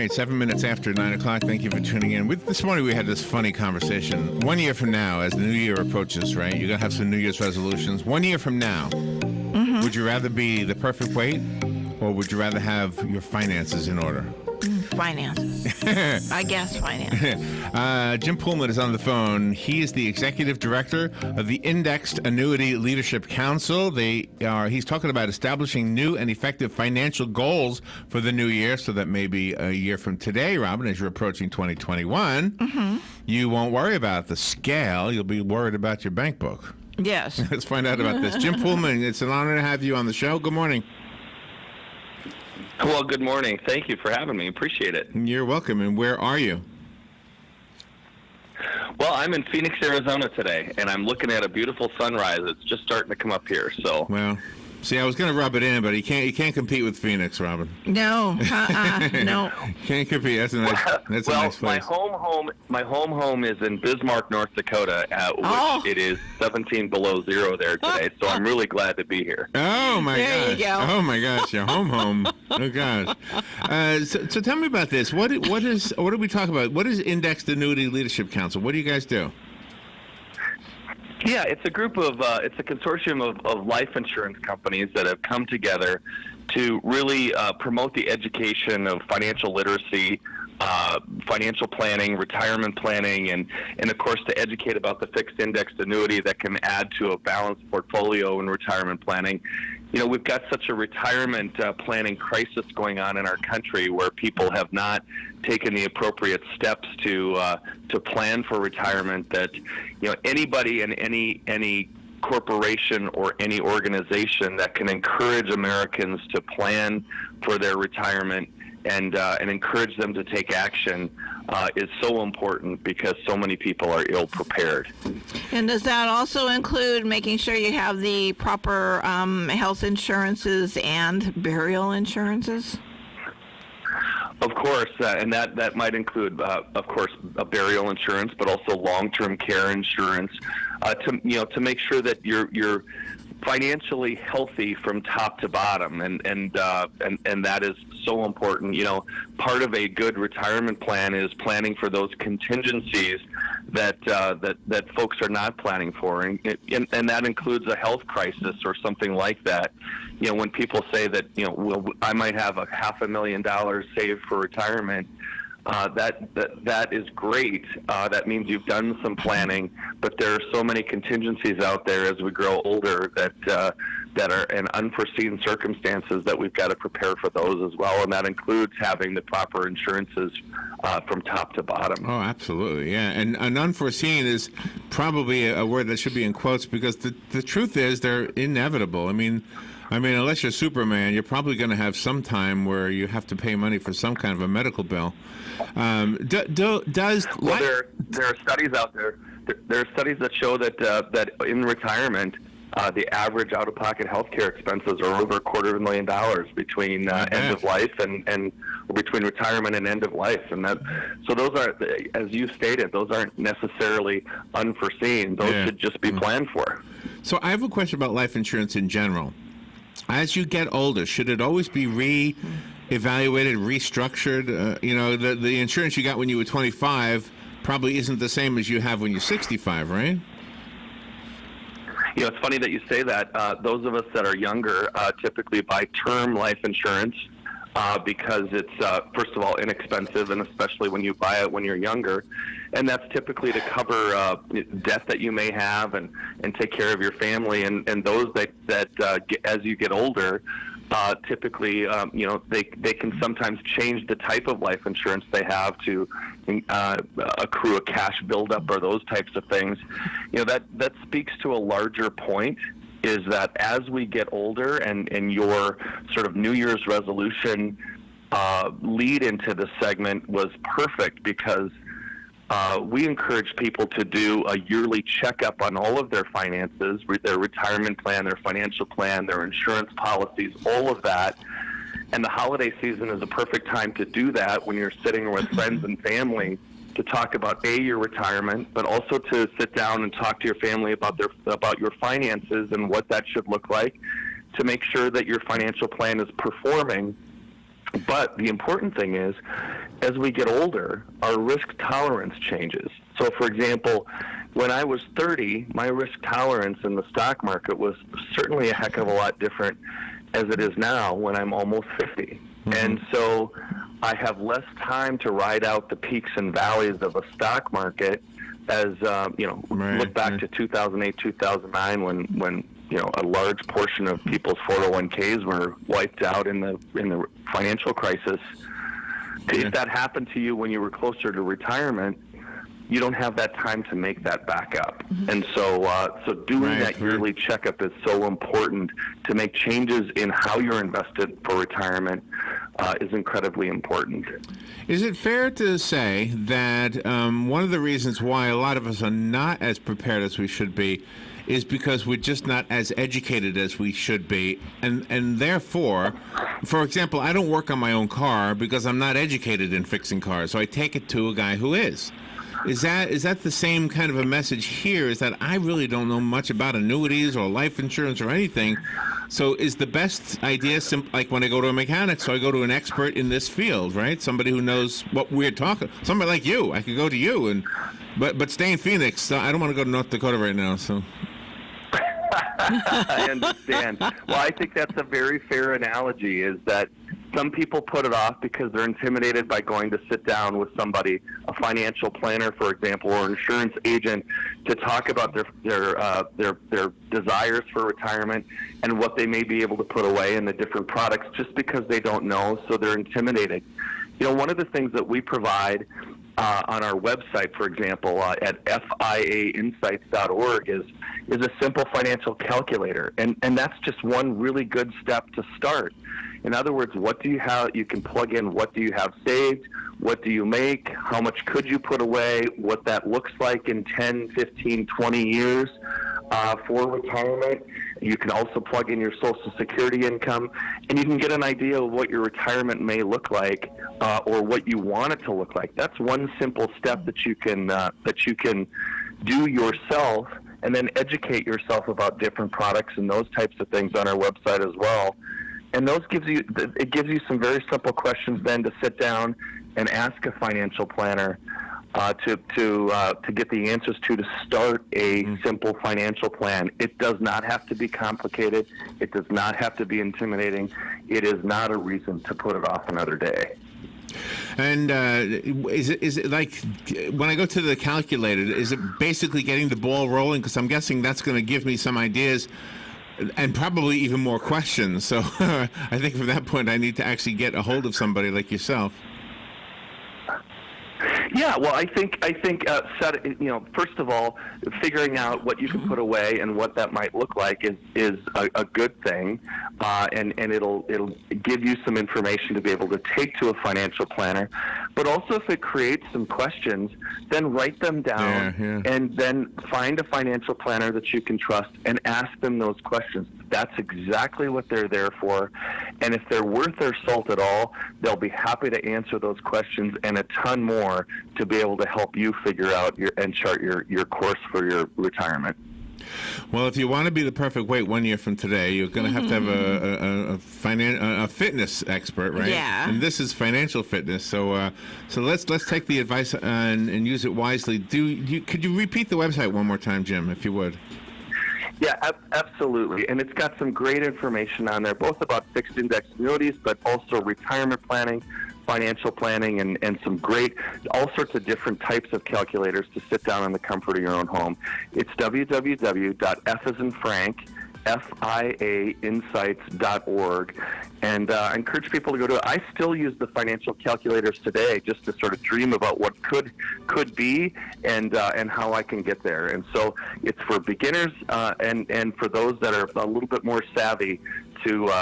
right, 7 minutes after 9 o'clock. Thank you for tuning in. This morning we had this funny conversation. 1 year from now, as the new year approaches, right, you're going to have some New Year's resolutions. 1 year from now, would you rather be the perfect weight, or would you rather have your finances in order? Finances. I guess finances. Jim Poolman is on the phone. He is the executive director of the Indexed Annuity Leadership Council. He's talking about establishing new and effective financial goals for the new year, so that maybe a year from today, Robin, as you're approaching 2021, you won't worry about the scale. You'll be worried about your bank book. Yes. Let's find out about this. Jim Poolman, it's an honor to have you on the show. Good morning. Well, good morning. Thank you for having me. Appreciate it. You're welcome. And where are you? Well, I'm in Phoenix, Arizona today, and I'm looking at a beautiful sunrise. It's just starting to come up here. So, well, see, I was going to rub it in, but you can't compete with Phoenix, Robin. No, no. Can't compete. That's a nice place. My home home is in Bismarck, North Dakota, which it is 17 below zero there today. So I'm really glad to be here. Oh my gosh! There you go. Oh my gosh! Your home. Oh gosh! So tell me about this. What do we talk about? What is Indexed Annuity Leadership Council? What do you guys do? Yeah, it's a group of, it's a consortium of life insurance companies that have come together to really promote the education of financial literacy, financial planning, retirement planning, and of course to educate about the fixed indexed annuity that can add to a balanced portfolio in retirement planning. You know, we've got such a retirement planning crisis going on in our country where people have not taken the appropriate steps to plan for retirement that, you know, anybody and any corporation or any organization that can encourage Americans to plan for their retirement and encourage them to take action is so important because so many people are ill prepared. And does that also include making sure you have the proper health insurances and burial insurances? Of course, and that might include, of course, a burial insurance, but also long-term care insurance to make sure that you're financially healthy from top to bottom, and that is so important. You know, part of a good retirement plan is planning for those contingencies that folks are not planning for, and that includes a health crisis or something like that. You know, when people say that, you know, well, I might have $500,000 saved for retirement. That is great. That means you've done some planning, but there are so many contingencies out there as we grow older that are in unforeseen circumstances that we've got to prepare for those as well, and that includes having the proper insurances from top to bottom. Oh, absolutely, yeah. And unforeseen is probably a word that should be in quotes because the truth is they're inevitable. I mean, unless you're Superman, you're probably going to have some time where you have to pay money for some kind of a medical bill. Well, there are studies out there. There are studies that show that in retirement, the average out-of-pocket healthcare expenses are over $250,000 between end of life and between retirement and end of life, and so those are, as you stated, those aren't necessarily unforeseen. Those should just be planned for. So I have a question about life insurance in general. As you get older, should it always be re-evaluated, restructured? The insurance you got when you were 25 probably isn't the same as you have when you're 65, right? You know, it's funny that you say that. Those of us that are younger typically buy term life insurance because it's, first of all, inexpensive, and especially when you buy it when you're younger. And that's typically to cover debt that you may have and take care of your family. And those that as you get older, typically, they can sometimes change the type of life insurance they have to accrue a cash buildup or those types of things. You know, that speaks to a larger point, is that as we get older and your sort of New Year's resolution lead into this segment was perfect because we encourage people to do a yearly checkup on all of their finances, their retirement plan, their financial plan, their insurance policies, all of that. And the holiday season is a perfect time to do that when you're sitting with friends and family to talk about your retirement, but also to sit down and talk to your family about your finances and what that should look like, to make sure that your financial plan is performing But the important thing is, as we get older, our risk tolerance changes. So, for example, when I was 30, my risk tolerance in the stock market was certainly a heck of a lot different as it is now when I'm almost 50. And so I have less time to ride out the peaks and valleys of a stock market as, look back to 2008, 2009 when a large portion of people's 401ks were wiped out in the financial crisis. If that happened to you when you were closer to retirement, you don't have that time to make that back up. And so doing that yearly checkup is so important to make changes in how you're invested for retirement is incredibly important. Is it fair to say that one of the reasons why a lot of us are not as prepared as we should be is because we're just not as educated as we should be, and therefore, for example, I don't work on my own car because I'm not educated in fixing cars, so I take it to a guy who is. Is that the same kind of a message here? Is that I really don't know much about annuities or life insurance or anything, so is the best idea like when I go to a mechanic, so I go to an expert in this field, right? Somebody who knows what we're talking. Somebody like you, I could go to you, but stay in Phoenix. So I don't want to go to North Dakota right now, so. I understand. Well, I think that's a very fair analogy, is that some people put it off because they're intimidated by going to sit down with somebody, a financial planner, for example, or an insurance agent, to talk about their desires for retirement and what they may be able to put away in the different products, just because they don't know, so they're intimidated. One of the things that we provide on our website, for example, at fiainsights.org is a simple financial calculator, and that's just one really good step to start. In other words, what do you have? You can plug in what do you have saved, what do you make, how much could you put away, what that looks like in 10, 15, 20 years for retirement. You can also plug in your Social Security income, and you can get an idea of what your retirement may look like or what you want it to look like. That's one simple step that you can do yourself, and then educate yourself about different products and those types of things on our website as well. And those gives you some very simple questions then to sit down and ask a financial planner to get the answers to start a simple financial plan. It does not have to be complicated. It does not have to be intimidating. It is not a reason to put it off another day. And is it like when I go to the calculator, is it basically getting the ball rolling? Because I'm guessing that's going to give me some ideas and probably even more questions. So I think from that point, I need to actually get a hold of somebody like yourself. Yeah, well, I think first of all, figuring out what you can put away and what that might look like is a good thing, and it'll give you some information to be able to take to a financial planner. But also, if it creates some questions, then write them down and then find a financial planner that you can trust and ask them those questions. That's exactly what they're there for, and if they're worth their salt at all, they'll be happy to answer those questions and a ton more to be able to help you figure out and chart your course for your retirement. Well, if you want to be the perfect weight 1 year from today, you're going to have a fitness expert, right? Yeah. And this is financial fitness. So let's take the advice and use it wisely. Could you repeat the website one more time, Jim, if you would? Yeah, absolutely. And it's got some great information on there, both about fixed index annuities, but also retirement planning, financial planning, and some great, all sorts of different types of calculators to sit down in the comfort of your own home. It's fiainsights.org, and I encourage people to go to it. I still use the financial calculators today just to sort of dream about what could be and how I can get there. And so it's for beginners and for those that are a little bit more savvy to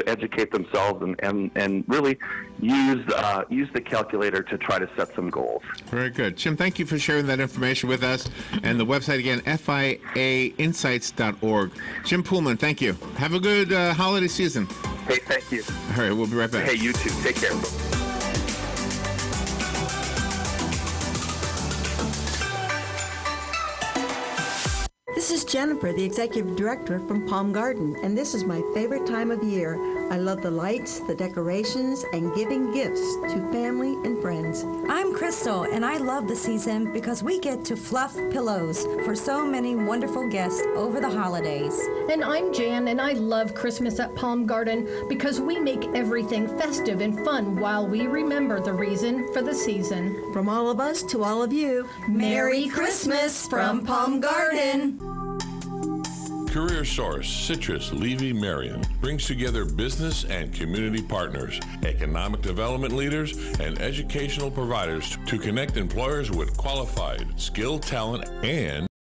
educate themselves and really use the calculator to try to set some goals. Very good. Jim, thank you for sharing that information with us. And the website again, fiainsights.org. Jim Poolman, thank you. Have a good holiday season. Hey, thank you. All right, we'll be right back. Hey, you too. Take care. This is Jennifer, the Executive Director from Palm Garden, and this is my favorite time of year. I love the lights, the decorations, and giving gifts to family and friends. I'm Crystal, and I love the season because we get to fluff pillows for so many wonderful guests over the holidays. And I'm Jan, and I love Christmas at Palm Garden because we make everything festive and fun while we remember the reason for the season. From all of us to all of you, Merry Christmas from Palm Garden! Career Source, Citrus, Levy, Marion brings together business and community partners, economic development leaders, and educational providers to connect employers with qualified, skilled talent and